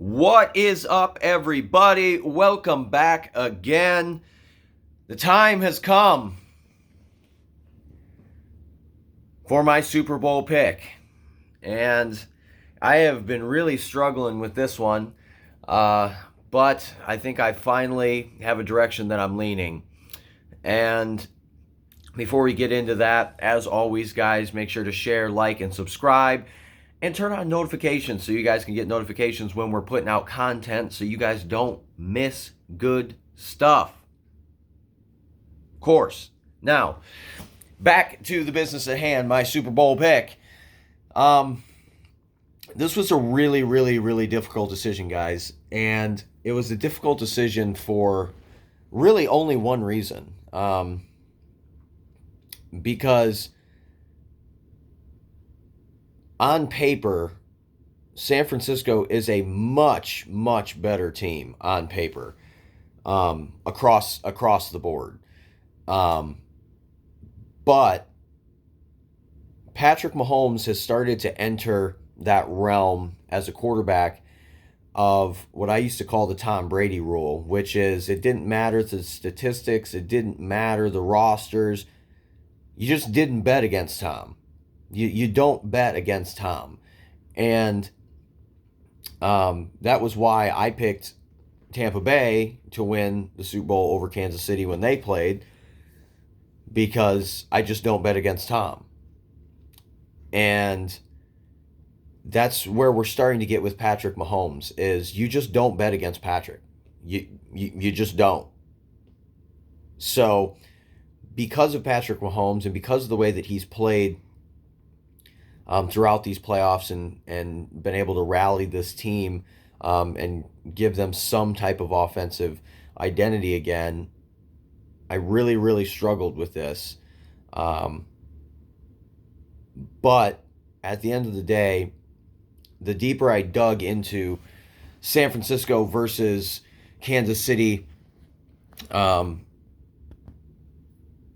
What is up, everybody? Welcome back again. The time has come for my Super Bowl pick, and I have been really struggling with this one, but I think I finally have a direction that I'm leaning. And before we get into that, as always, guys, make sure to share, like, and subscribe. And turn on notifications so you guys can get notifications when we're putting out content so you guys don't miss good stuff. Of course. Now, back to the business at hand, my Super Bowl pick. This was a really difficult decision, guys. And it was a difficult decision for really only one reason. Because on paper, San Francisco is a much better team on paper, across the board. But Patrick Mahomes has started to enter that realm as a quarterback of what I used to call the Tom Brady rule, which is it didn't matter the statistics, it didn't matter the rosters. You just didn't bet against Tom. You don't bet against Tom. And that was why I picked Tampa Bay to win the Super Bowl over Kansas City when they played, because I just don't bet against Tom. And that's where we're starting to get with Patrick Mahomes, is you just don't bet against Patrick. You just don't. So because of Patrick Mahomes and because of the way that he's played throughout these playoffs and been able to rally this team and give them some type of offensive identity again, I really struggled with this. But at the end of the day, the deeper I dug into San Francisco versus Kansas City, the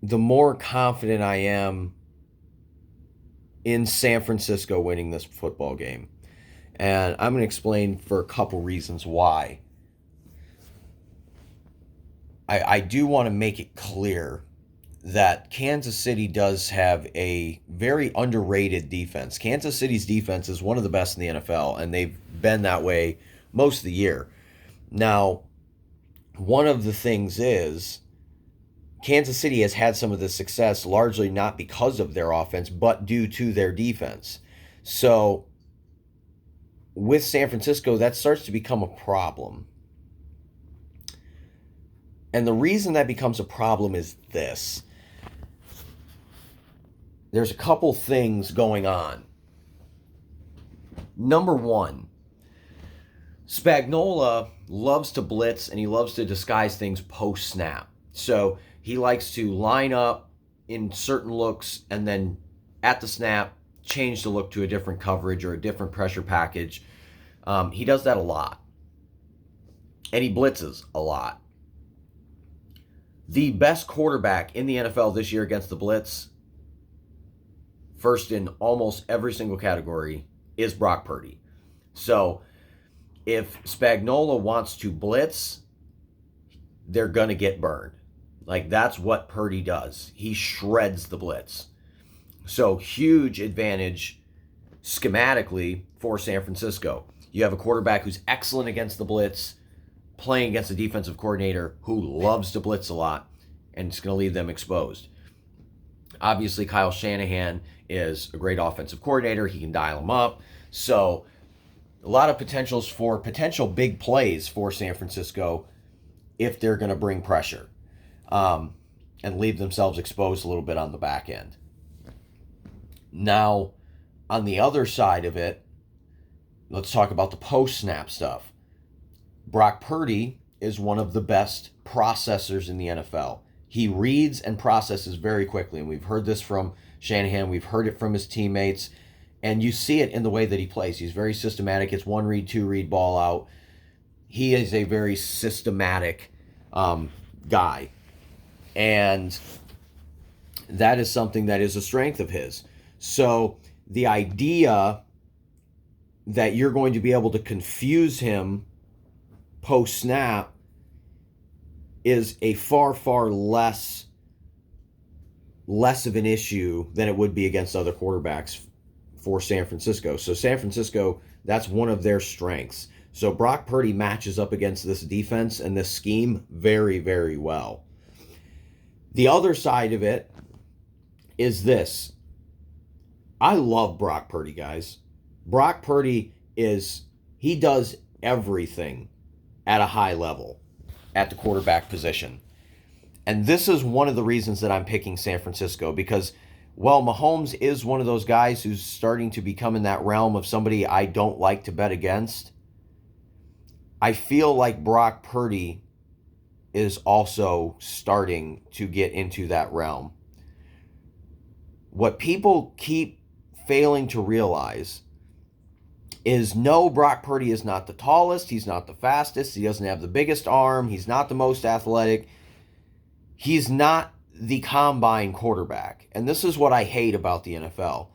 more confident I am in San Francisco winning this football game. And I'm going to explain for a couple reasons why. I do want to make it clear that Kansas City does have a very underrated defense. Kansas City's defense is one of the best in the NFL, and they've been that way most of the year. Now, one of the things is Kansas City has had some of this success largely not because of their offense, but due to their defense. So with San Francisco, that starts to become a problem. And the reason that becomes a problem is this. There's a couple things going on. Number one, Spagnuolo loves to blitz and he loves to disguise things post-snap. So he likes to line up in certain looks and then at the snap change the look to a different coverage or a different pressure package. He does that a lot. And he blitzes a lot. The best quarterback in the NFL this year against the blitz, first in almost every single category, is Brock Purdy. So if Spagnuolo wants to blitz, they're going to get burned. Like, that's what Purdy does. He shreds the blitz. So huge advantage schematically for San Francisco. You have a quarterback who's excellent against the blitz, playing against a defensive coordinator who loves to blitz a lot, and it's going to leave them exposed. Obviously, Kyle Shanahan is a great offensive coordinator. He can dial them up. So a lot of potentials for potential big plays for San Francisco if they're going to bring pressure and leave themselves exposed a little bit on the back end. Now, on the other side of it, let's talk about the post-snap stuff. Brock Purdy is one of the best processors in the NFL. He reads and processes very quickly, and we've heard this from Shanahan. We've heard it from his teammates, and you see it in the way that he plays. He's very systematic. It's one read, two read, ball out. He is a very systematic guy, and that is something that is a strength of his. So the idea that you're going to be able to confuse him post-snap is a far, far less of an issue than it would be against other quarterbacks for San Francisco. So San Francisco, that's one of their strengths. So Brock Purdy matches up against this defense and this scheme very, very well. The other side of it is this. I love Brock Purdy, guys. Brock Purdy he does everything at a high level at the quarterback position. And this is one of the reasons that I'm picking San Francisco, because, well, Mahomes is one of those guys who's starting to become in that realm of somebody I don't like to bet against. I feel like Brock Purdy is also starting to get into that realm. What people keep failing to realize is, no, Brock Purdy is not the tallest, he's not the fastest, he doesn't have the biggest arm, he's not the most athletic, he's not the combine quarterback. And this is what I hate about the NFL,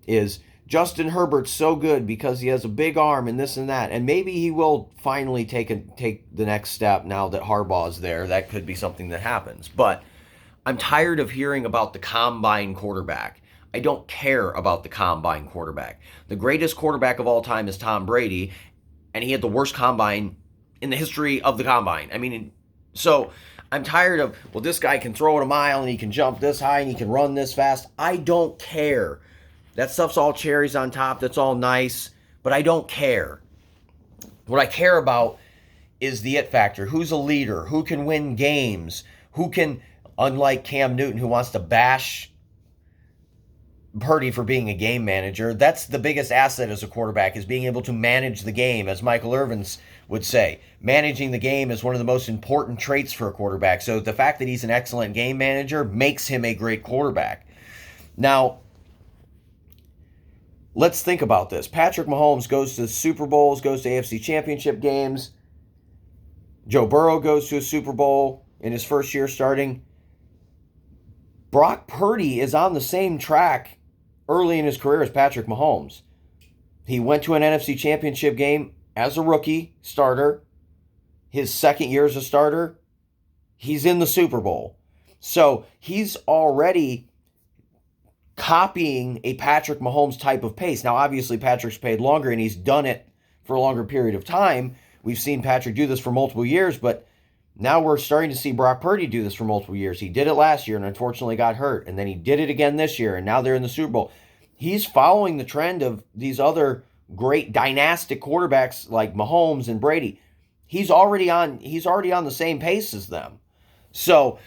is Justin Herbert's so good because he has a big arm and this and that, and maybe he will finally take the next step now that Harbaugh's there. That could be something that happens. But I'm tired of hearing about the combine quarterback. I don't care about the combine quarterback. The greatest quarterback of all time is Tom Brady, and he had the worst combine in the history of the combine. I mean, so I'm tired of, well, this guy can throw it a mile and he can jump this high and he can run this fast. I don't care. That stuff's all cherries on top. That's all nice, but I don't care. What I care about is the it factor. Who's a leader? Who can win games? Who can, unlike Cam Newton, who wants to bash Purdy for being a game manager, that's the biggest asset as a quarterback, is being able to manage the game. As Michael Irvin would say, managing the game is one of the most important traits for a quarterback. So the fact that he's an excellent game manager makes him a great quarterback. Now, let's think about this. Patrick Mahomes goes to Super Bowls, goes to AFC Championship games. Joe Burrow goes to a Super Bowl in his first year starting. Brock Purdy is on the same track early in his career as Patrick Mahomes. He went to an NFC Championship game as a rookie starter. His second year as a starter, he's in the Super Bowl. So he's already copying a Patrick Mahomes type of pace. Now, obviously, Patrick's played longer and he's done it for a longer period of time. We've seen Patrick do this for multiple years, but now we're starting to see Brock Purdy do this for multiple years. He did it last year and unfortunately got hurt. And then he did it again this year, and now they're in the Super Bowl. He's following the trend of these other great dynastic quarterbacks like Mahomes and Brady. He's already on the same pace as them. So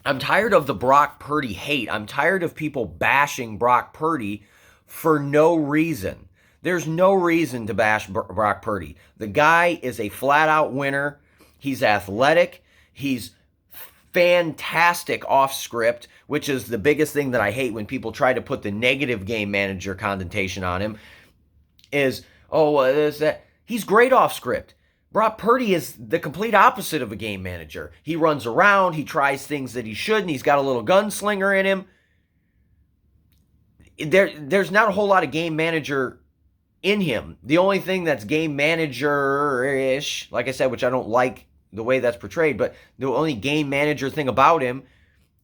I'm tired of the Brock Purdy hate. I'm tired of people bashing Brock Purdy for no reason. There's no reason to bash Brock Purdy. The guy is a flat-out winner. He's athletic. He's fantastic off script, which is the biggest thing that I hate when people try to put the negative game manager connotation on him. Is, is that he's great off script. Brock Purdy is the complete opposite of a game manager. He runs around, he tries things that he shouldn't, he's got a little gunslinger in him. There's not a whole lot of game manager in him. The only thing that's game manager-ish, like I said, which I don't like the way that's portrayed, but the only game manager thing about him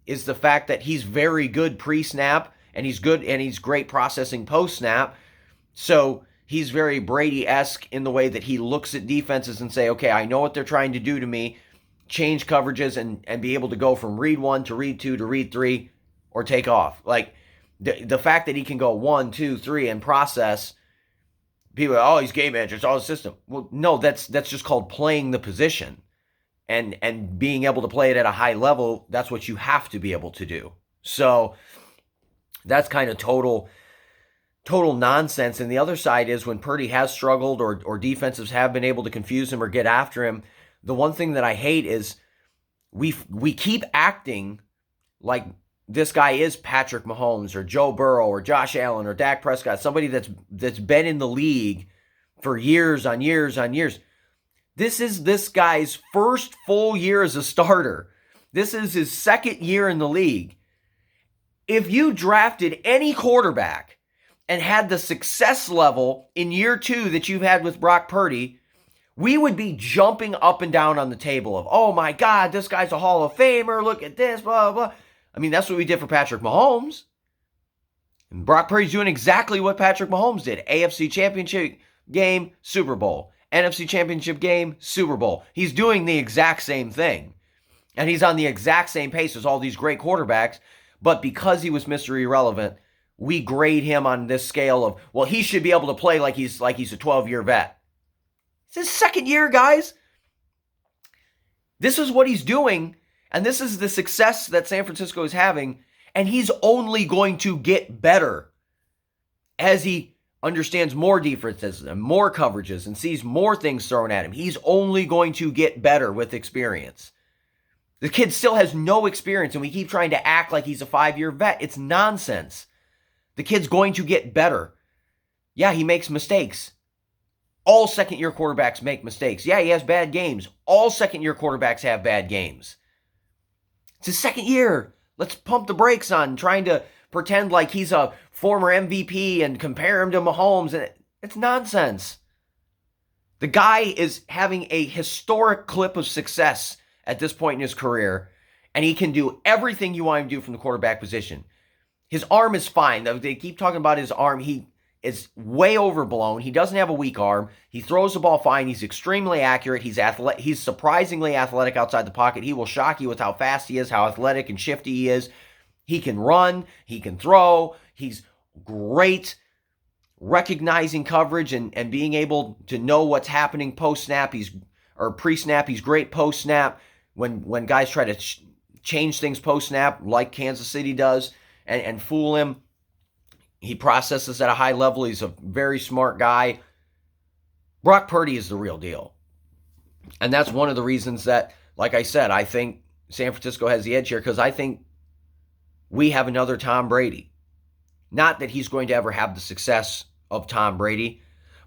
is the fact that he's very good pre-snap, and he's great processing post-snap. So he's very Brady-esque in the way that he looks at defenses and say, okay, I know what they're trying to do to me, change coverages and be able to go from read 1 to read 2 to read 3 or take off. Like the fact that he can go 1, 2, 3 and process, people are, he's game manager, it's all the system. Well, no, that's just called playing the position. And being able to play it at a high level, that's what you have to be able to do. So that's kind of total nonsense. And the other side is when Purdy has struggled or defenses have been able to confuse him or get after him, the one thing that I hate is we keep acting like this guy is Patrick Mahomes or Joe Burrow or Josh Allen or Dak Prescott, somebody that's been in the league for years on years on years. This is this guy's first full year as a starter. This is his second year in the league. If you drafted any quarterback and had the success level in year 2 that you've had with Brock Purdy, we would be jumping up and down on the table of, oh my God, this guy's a Hall of Famer. Look at this, blah, blah. I mean, that's what we did for Patrick Mahomes. And Brock Purdy's doing exactly what Patrick Mahomes did. AFC Championship game, Super Bowl. NFC Championship game, Super Bowl. He's doing the exact same thing. And he's on the exact same pace as all these great quarterbacks. But because he was Mr. Irrelevant, we grade him on this scale of, well, he should be able to play like he's a 12-year vet. It's his second year, guys. This is what he's doing, and this is the success that San Francisco is having, and he's only going to get better as he understands more defenses and more coverages and sees more things thrown at him. He's only going to get better with experience. The kid still has no experience, and we keep trying to act like he's a 5-year vet. It's nonsense. The kid's going to get better. Yeah, he makes mistakes. All second-year quarterbacks make mistakes. Yeah, he has bad games. All second-year quarterbacks have bad games. It's his second year. Let's pump the brakes on trying to pretend like he's a former MVP and compare him to Mahomes. It's nonsense. The guy is having a historic clip of success at this point in his career, and he can do everything you want him to do from the quarterback position. His arm is fine. They keep talking about his arm. He is way overblown. He doesn't have a weak arm. He throws the ball fine. He's extremely accurate. He's surprisingly athletic outside the pocket. He will shock you with how fast he is, how athletic and shifty he is. He can run. He can throw. He's great recognizing coverage and being able to know what's happening post-snap. Pre-snap. He's great post-snap when guys try to change things post-snap like Kansas City does and fool him. He processes at a high level. He's a very smart guy. Brock Purdy is the real deal. And that's one of the reasons that, like I said, I think San Francisco has the edge here, because I think we have another Tom Brady. Not that he's going to ever have the success of Tom Brady,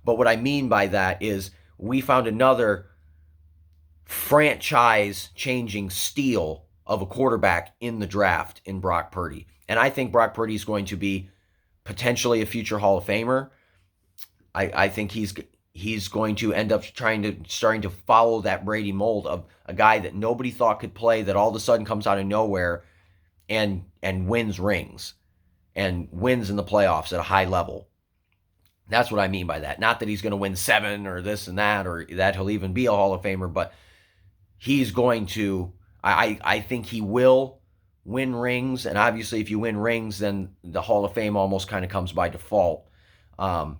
but what I mean by that is we found another franchise-changing steal of a quarterback in the draft in Brock Purdy. And I think Brock Purdy is going to be potentially a future Hall of Famer. I think he's going to end up starting to follow that Brady mold of a guy that nobody thought could play, that all of a sudden comes out of nowhere and wins rings and wins in the playoffs at a high level. That's what I mean by that. Not that he's going to win 7 or this and that, or that he'll even be a Hall of Famer, but he's going to, I think he will win rings, and obviously if you win rings, then the Hall of Fame almost kind of comes by default. But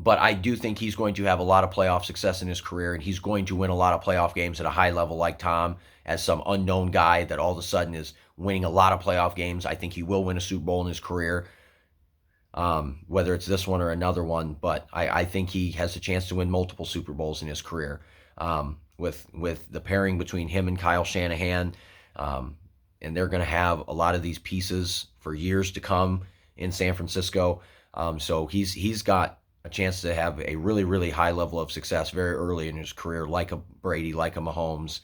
I do think he's going to have a lot of playoff success in his career, and he's going to win a lot of playoff games at a high level like Tom, as some unknown guy that all of a sudden is winning a lot of playoff games. I think he will win a Super Bowl in his career, whether it's this one or another one, but I think he has a chance to win multiple Super Bowls in his career, with the pairing between him and Kyle Shanahan. And they're going to have a lot of these pieces for years to come in San Francisco. So he's got a chance to have a really, really high level of success very early in his career, like a Brady, like a Mahomes.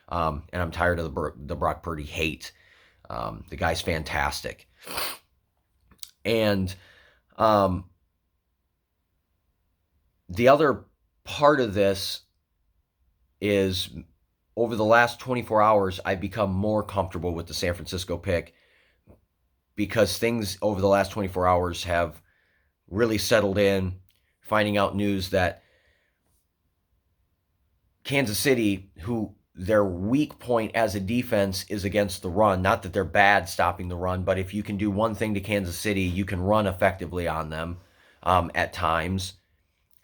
And I'm tired of the Brock Purdy hate. The guy's fantastic. And the other part of this is, over the last 24 hours, I've become more comfortable with the San Francisco pick, because things over the last 24 hours have really settled in, finding out news that Kansas City, who their weak point as a defense is against the run, not that they're bad stopping the run, but if you can do one thing to Kansas City, you can run effectively on them at times.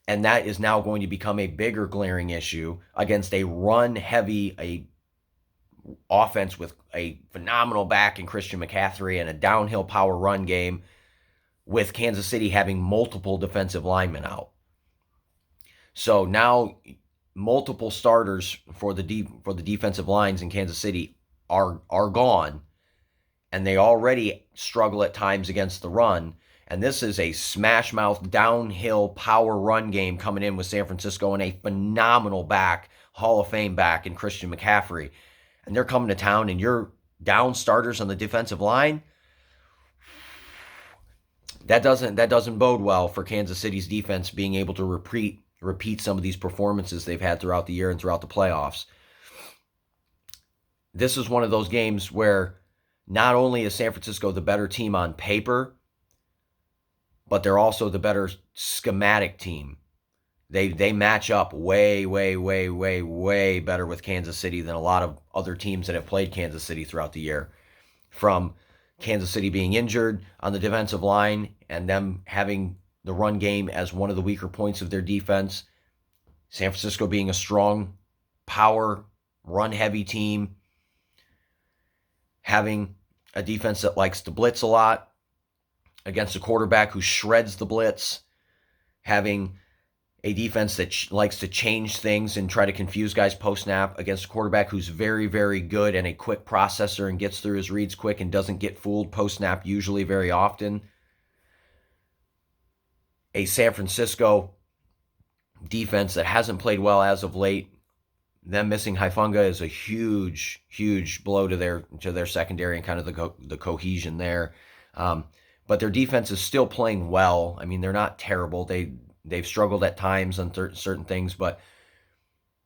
And that is now going to become a bigger glaring issue against a run-heavy offense with a phenomenal back in Christian McCaffrey and a downhill power run game, with Kansas City having multiple defensive linemen out. So now multiple starters for the defensive lines in Kansas City are gone, and they already struggle at times against the run. And this is a smash-mouth, downhill power run game coming in with San Francisco and a phenomenal back, Hall of Fame back in Christian McCaffrey. And they're coming to town, and you're down starters on the defensive line. that doesn't bode well for Kansas City's defense being able to repeat some of these performances they've had throughout the year and throughout the playoffs. This is one of those games where not only is San Francisco the better team on paper, but they're also the better schematic team. They match up way, way, way, way, way better with Kansas City than a lot of other teams that have played Kansas City throughout the year. From Kansas City being injured on the defensive line and them having the run game as one of the weaker points of their defense, San Francisco being a strong, power, run-heavy team, having a defense that likes to blitz a lot against a quarterback who shreds the blitz, having a defense that likes to change things and try to confuse guys post-snap against a quarterback who's very, very good and a quick processor and gets through his reads quick and doesn't get fooled post-snap usually very often. A San Francisco defense that hasn't played well as of late. Them missing Haifunga is a huge, huge blow to their secondary and kind of the cohesion there. But their defense is still playing well. I mean, they're not terrible. They've struggled at times on certain things, but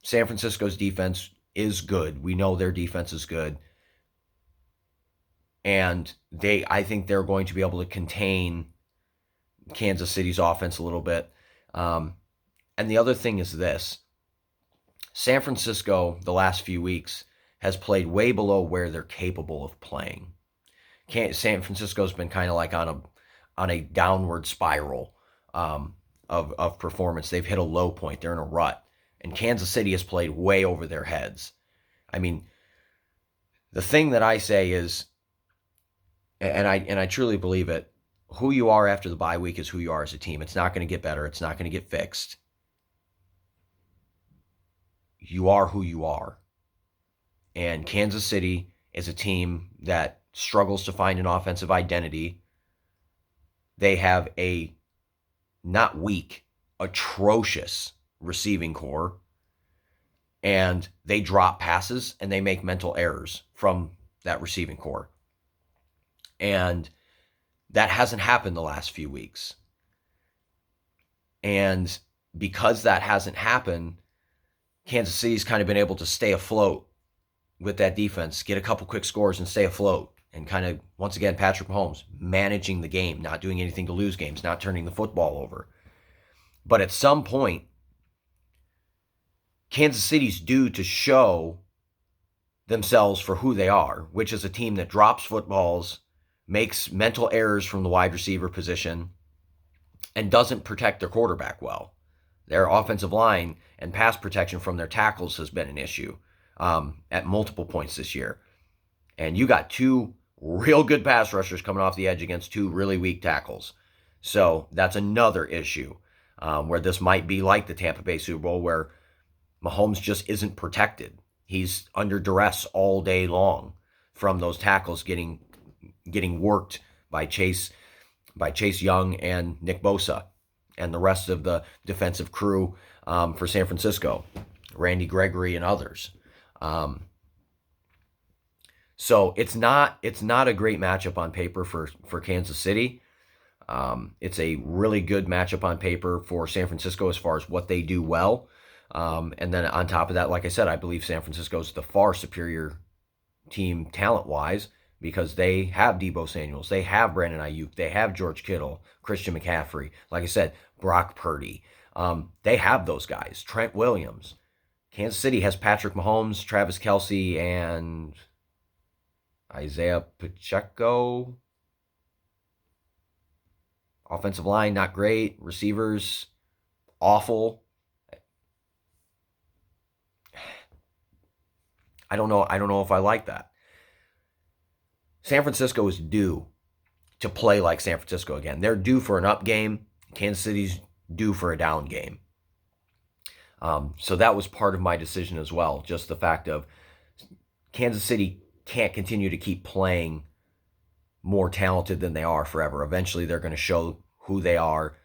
San Francisco's defense is good. We know their defense is good. And I think they're going to be able to contain Kansas City's offense a little bit. And the other thing is this. San Francisco, the last few weeks, has played way below where they're capable of playing. San Francisco's been kind of like on a downward spiral of performance. They've hit a low point. They're in a rut. And Kansas City has played way over their heads. I mean, the thing that I say is, and I truly believe it, who you are after the bye week is who you are as a team. It's not going to get better. It's not going to get fixed. You are who you are. And Kansas City is a team that struggles to find an offensive identity. They have a not weak, atrocious receiving core. And they drop passes and they make mental errors from that receiving core. And that hasn't happened the last few weeks. And because that hasn't happened, Kansas City's kind of been able to stay afloat with that defense, get a couple quick scores and stay afloat. And kind of, once again, Patrick Mahomes managing the game, not doing anything to lose games, not turning the football over. But at some point, Kansas City's due to show themselves for who they are, which is a team that drops footballs, makes mental errors from the wide receiver position, and doesn't protect their quarterback well. Their offensive line and pass protection from their tackles has been an issue at multiple points this year. And you got two real good pass rushers coming off the edge against two really weak tackles. So that's another issue where this might be like the Tampa Bay Super Bowl where Mahomes just isn't protected. He's under duress all day long from those tackles getting worked by Chase Young and Nick Bosa and the rest of the defensive crew for San Francisco, Randy Gregory and others. So it's not a great matchup on paper for Kansas City. It's a really good matchup on paper for San Francisco as far as what they do well. And then on top of that, like I said, I believe San Francisco is the far superior team talent-wise because they have Deebo Samuels, they have Brandon Ayuk, they have George Kittle, Christian McCaffrey, like I said, Brock Purdy. They have those guys, Trent Williams. Kansas City has Patrick Mahomes, Travis Kelce, and Isaiah Pacheco. Offensive line, not great. Receivers, awful. I don't know if I like that. San Francisco is due to play like San Francisco again. They're due for an up game. Kansas City's due for a down game. So that was part of my decision as well. Just the fact of Kansas City can't continue to keep playing more talented than they are forever. Eventually, they're going to show who they are.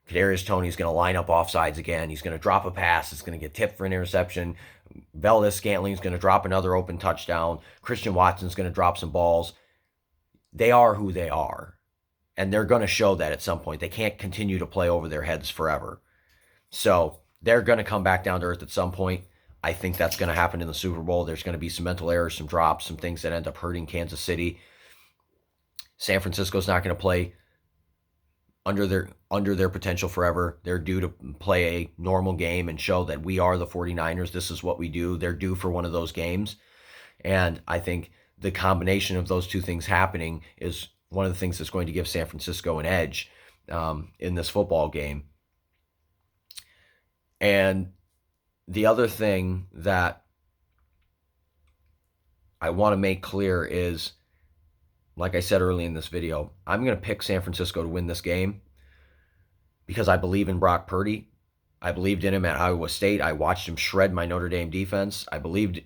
Kadarius Toney's going to line up offsides again. He's going to drop a pass. It's going to get tipped for an interception. Valdez-Scantling's going to drop another open touchdown. Christian Watson's going to drop some balls. They are who they are. And they're going to show that at some point. They can't continue to play over their heads forever. So they're going to come back down to earth at some point. I think that's going to happen in the Super Bowl. There's going to be some mental errors, some drops, some things that end up hurting Kansas City. San Francisco's not going to play under their potential forever. They're due to play a normal game and show that we are the 49ers. This is what we do. They're due for one of those games. And I think the combination of those two things happening is one of the things that's going to give San Francisco an edge in this football game. And the other thing that I want to make clear is, like I said early in this video, I'm going to pick San Francisco to win this game because I believe in Brock Purdy. I believed in him at Iowa State. I watched him shred my Notre Dame defense. I believed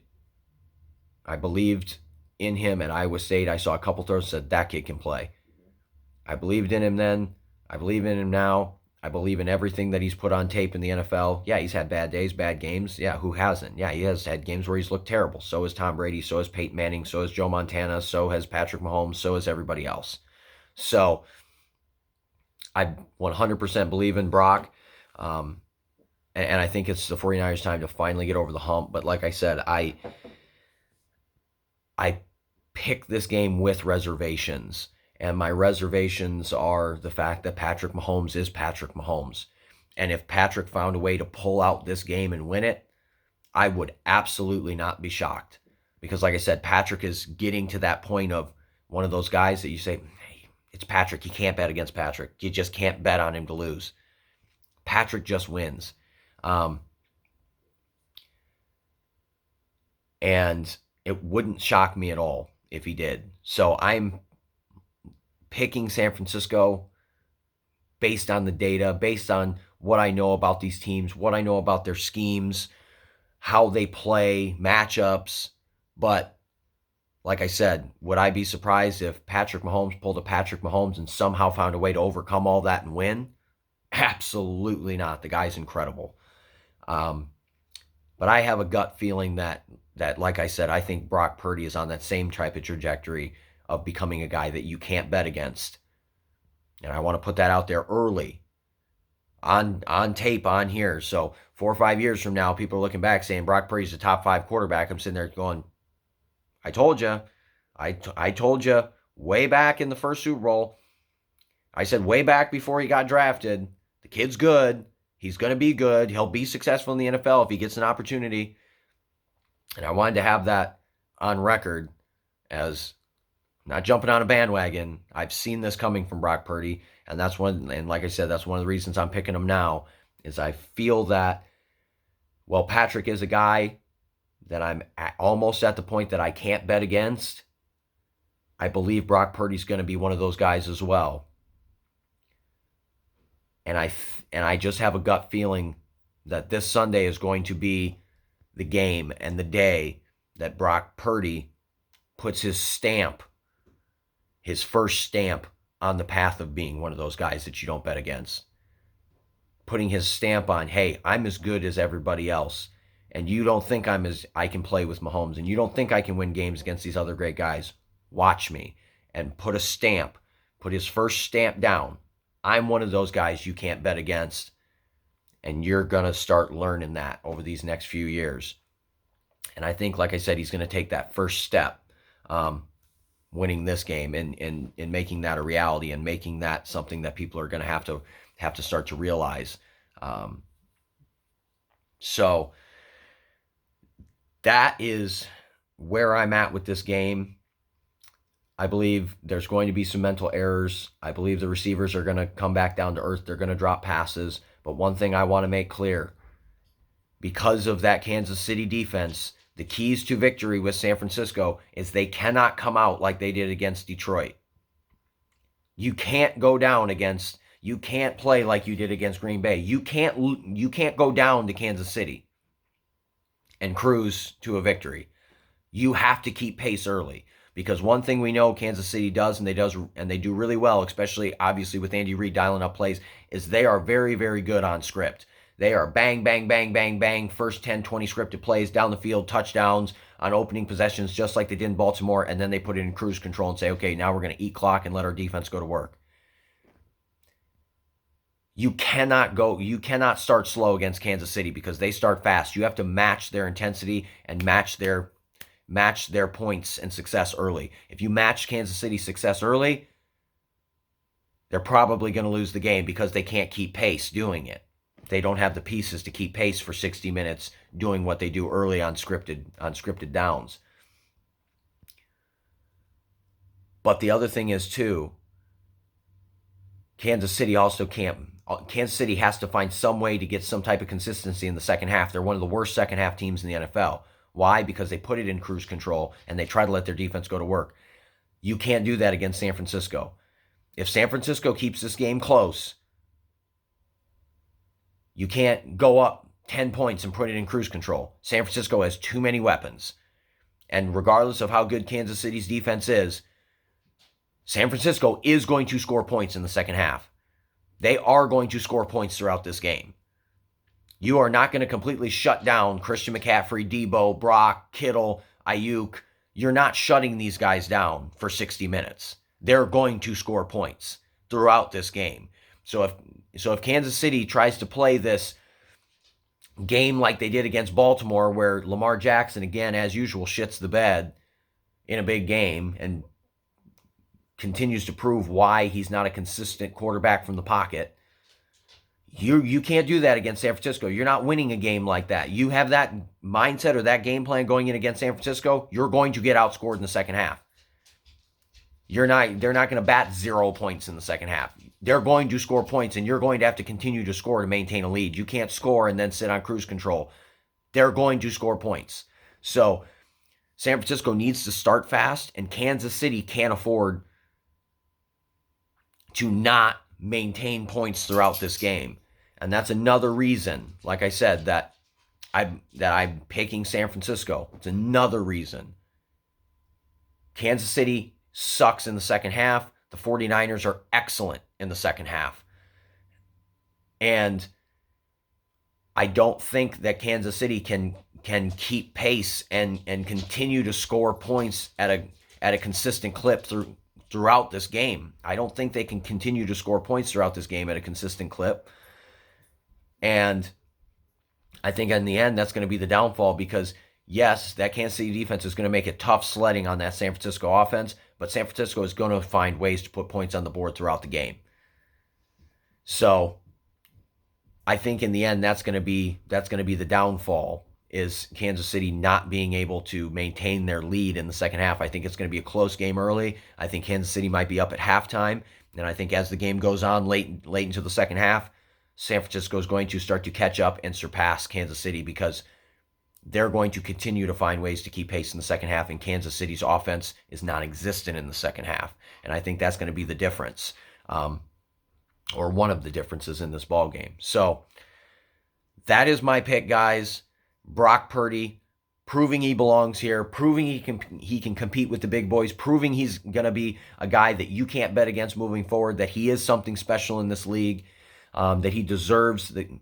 in him at Iowa State. I saw a couple throws and said, that kid can play. I believed in him then. I believe in him now. I believe in everything that he's put on tape in the NFL. Yeah, he's had bad days, bad games. Yeah, who hasn't? Yeah, he has had games where he's looked terrible. So has Tom Brady, so has Peyton Manning, so has Joe Montana, so has Patrick Mahomes, so has everybody else. So I 100% believe in Brock. And I think it's the 49ers' time to finally get over the hump. But like I said, I pick this game with reservations. And my reservations are the fact that Patrick Mahomes is Patrick Mahomes. And if Patrick found a way to pull out this game and win it, I would absolutely not be shocked. Because like I said, Patrick is getting to that point of one of those guys that you say, hey, it's Patrick. You can't bet against Patrick. You just can't bet on him to lose. Patrick just wins. And it wouldn't shock me at all if he did. So I'm picking San Francisco based on the data, based on what I know about these teams, what I know about their schemes, how they play, matchups. But like I said, would I be surprised if Patrick Mahomes pulled a Patrick Mahomes and somehow found a way to overcome all that and win? Absolutely not. The guy's incredible. But I have a gut feeling that, like I said, I think Brock Purdy is on that same type of trajectory of becoming a guy that you can't bet against. And I want to put that out there early, on tape, on here. So 4 or 5 years from now, people are looking back saying Brock Purdy's a top 5 quarterback. I'm sitting there going, I told you. I told you way back in the first Super Bowl. I said way back before he got drafted, the kid's good. He's going to be good. He'll be successful in the NFL if he gets an opportunity. And I wanted to have that on record as not jumping on a bandwagon. I've seen this coming from Brock Purdy, and like I said, that's one of the reasons I'm picking him now, is I feel that, well, Patrick is a guy that I'm almost at the point that I can't bet against. I believe Brock Purdy's going to be one of those guys as well. And I just have a gut feeling that this Sunday is going to be the game and the day that Brock Purdy puts his stamp, his first stamp on the path of being one of those guys that you don't bet against. Putting his stamp on, hey, I'm as good as everybody else. And you don't think I can play with Mahomes, and you don't think I can win games against these other great guys. Watch me. And put a stamp, put his first stamp down. I'm one of those guys you can't bet against. And you're going to start learning that over these next few years. And I think, like I said, he's going to take that first step, winning this game and making that a reality and making that something that people are going to have to start to realize. So that is where I'm at with this game. I believe there's going to be some mental errors. I believe the receivers are going to come back down to earth. They're going to drop passes. But one thing I want to make clear, because of that Kansas City defense, the keys to victory with San Francisco is they cannot come out like they did against Detroit. You can't go down you can't play like you did against Green Bay. You can't go down to Kansas City and cruise to a victory. You have to keep pace early. Because one thing we know Kansas City does, and they do really well, especially obviously with Andy Reid dialing up plays, is they are very, very good on script. They are bang, bang, bang, bang, bang, first 10, 20 scripted plays down the field, touchdowns on opening possessions, just like they did in Baltimore, and then they put it in cruise control and say, okay, now we're going to eat clock and let our defense go to work. You cannot start slow against Kansas City because they start fast. You have to match their intensity and match their points and success early. If you match Kansas City's success early, they're probably going to lose the game because they can't keep pace doing it. They don't have the pieces to keep pace for 60 minutes doing what they do early on scripted downs. But the other thing is, too, Kansas City has to find some way to get some type of consistency in the second half. They're one of the worst second half teams in the NFL. Why? Because they put it in cruise control and they try to let their defense go to work. You can't do that against San Francisco. If San Francisco keeps this game close, you can't go up 10 points and put it in cruise control. San Francisco has too many weapons. And regardless of how good Kansas City's defense is, San Francisco is going to score points in the second half. They are going to score points throughout this game. You are not going to completely shut down Christian McCaffrey, Debo, Brock, Kittle, Ayuk. You're not shutting these guys down for 60 minutes. They're going to score points throughout this game. So if Kansas City tries to play this game like they did against Baltimore, where Lamar Jackson, again, as usual, shits the bed in a big game and continues to prove why he's not a consistent quarterback from the pocket, you can't do that against San Francisco. You're not winning a game like that. You have that mindset or that game plan going in against San Francisco, you're going to get outscored in the second half. They're not going to bat 0 points in the second half. They're going to score points, and you're going to have to continue to score to maintain a lead. You can't score and then sit on cruise control. They're going to score points. So San Francisco needs to start fast, and Kansas City can't afford to not maintain points throughout this game. And that's another reason, like I said, that I'm picking San Francisco. It's another reason. Kansas City sucks in the second half. The 49ers are excellent in the second half. And I don't think that Kansas City can keep pace and continue to score points at a consistent clip throughout this game. I don't think they can continue to score points throughout this game at a consistent clip. And I think in the end, that's going to be the downfall because, yes, that Kansas City defense is going to make it tough sledding on that San Francisco offense, but San Francisco is going to find ways to put points on the board throughout the game. So I think in the end, that's going to be the downfall, is Kansas City not being able to maintain their lead in the second half. I think it's going to be a close game early. I think Kansas City might be up at halftime. And I think as the game goes on late into the second half, San Francisco is going to start to catch up and surpass Kansas City because they're going to continue to find ways to keep pace in the second half, and Kansas City's offense is non-existent in the second half. And I think that's going to be the difference, or one of the differences in this ball game. So that is my pick, guys. Brock Purdy, proving he belongs here, proving he can compete with the big boys, proving he's going to be a guy that you can't bet against moving forward, that he is something special in this league, that he deserves the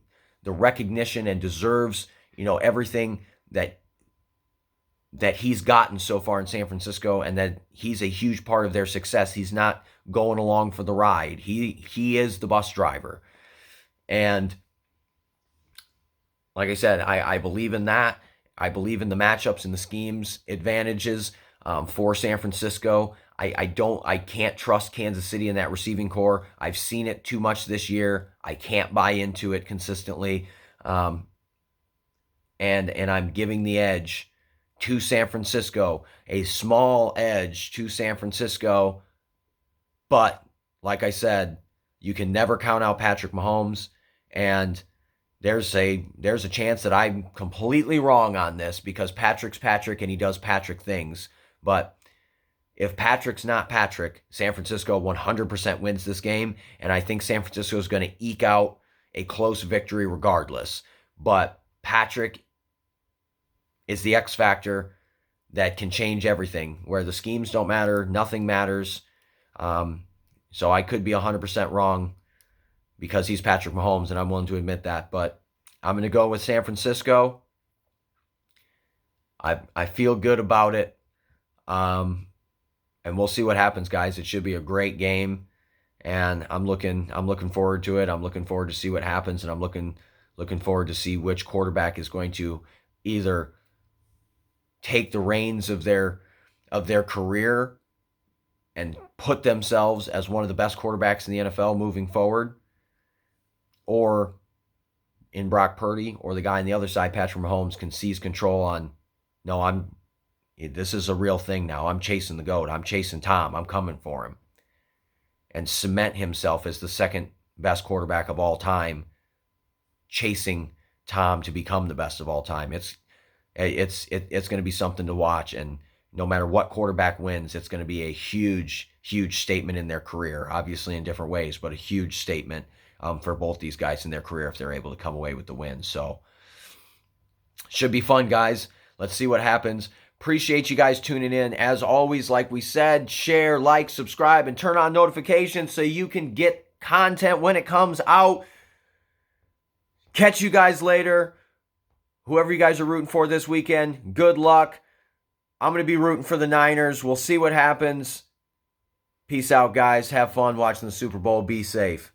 recognition and deserves, everything that he's gotten so far in San Francisco, and that he's a huge part of their success. He's not going along for the ride. He is the bus driver. And like I said, I believe in that. I believe in the matchups and the schemes advantages for San Francisco. I can't trust Kansas City in that receiving core. I've seen it too much this year. I can't buy into it consistently. And I'm giving the edge to San Francisco, a small edge to San Francisco. But like I said, you can never count out Patrick Mahomes, and there's a chance that I'm completely wrong on this because Patrick's Patrick and he does Patrick things. But if Patrick's not Patrick, San Francisco 100% wins this game, and I think San Francisco is going to eke out a close victory regardless. But Patrick is the X factor that can change everything, where the schemes don't matter, nothing matters. So I could be 100% wrong because he's Patrick Mahomes, and I'm willing to admit that. But I'm going to go with San Francisco. I feel good about it. And we'll see what happens, guys. It should be a great game. and I'm looking forward to it. I'm looking forward to see what happens, and I'm looking forward to see which quarterback is going to either take the reins of their career and put themselves as one of the best quarterbacks in the NFL moving forward, or in Brock Purdy, or the guy on the other side, Patrick Mahomes, can seize control on, no, this is a real thing now. I'm chasing the GOAT. I'm chasing Tom. I'm coming for him. And cement himself as the second best quarterback of all time, chasing Tom to become the best of all time. It's going to be something to watch, and no matter what quarterback wins, it's going to be a huge statement in their career, obviously in different ways, but a huge statement for both these guys in their career if they're able to come away with the win. So should be fun, guys. Let's see what happens. Appreciate you guys tuning in. As always, like we said, share, like, subscribe, and turn on notifications so you can get content when it comes out. Catch you guys later. Whoever you guys are rooting for this weekend, good luck. I'm going to be rooting for the Niners. We'll see what happens. Peace out, guys. Have fun watching the Super Bowl. Be safe.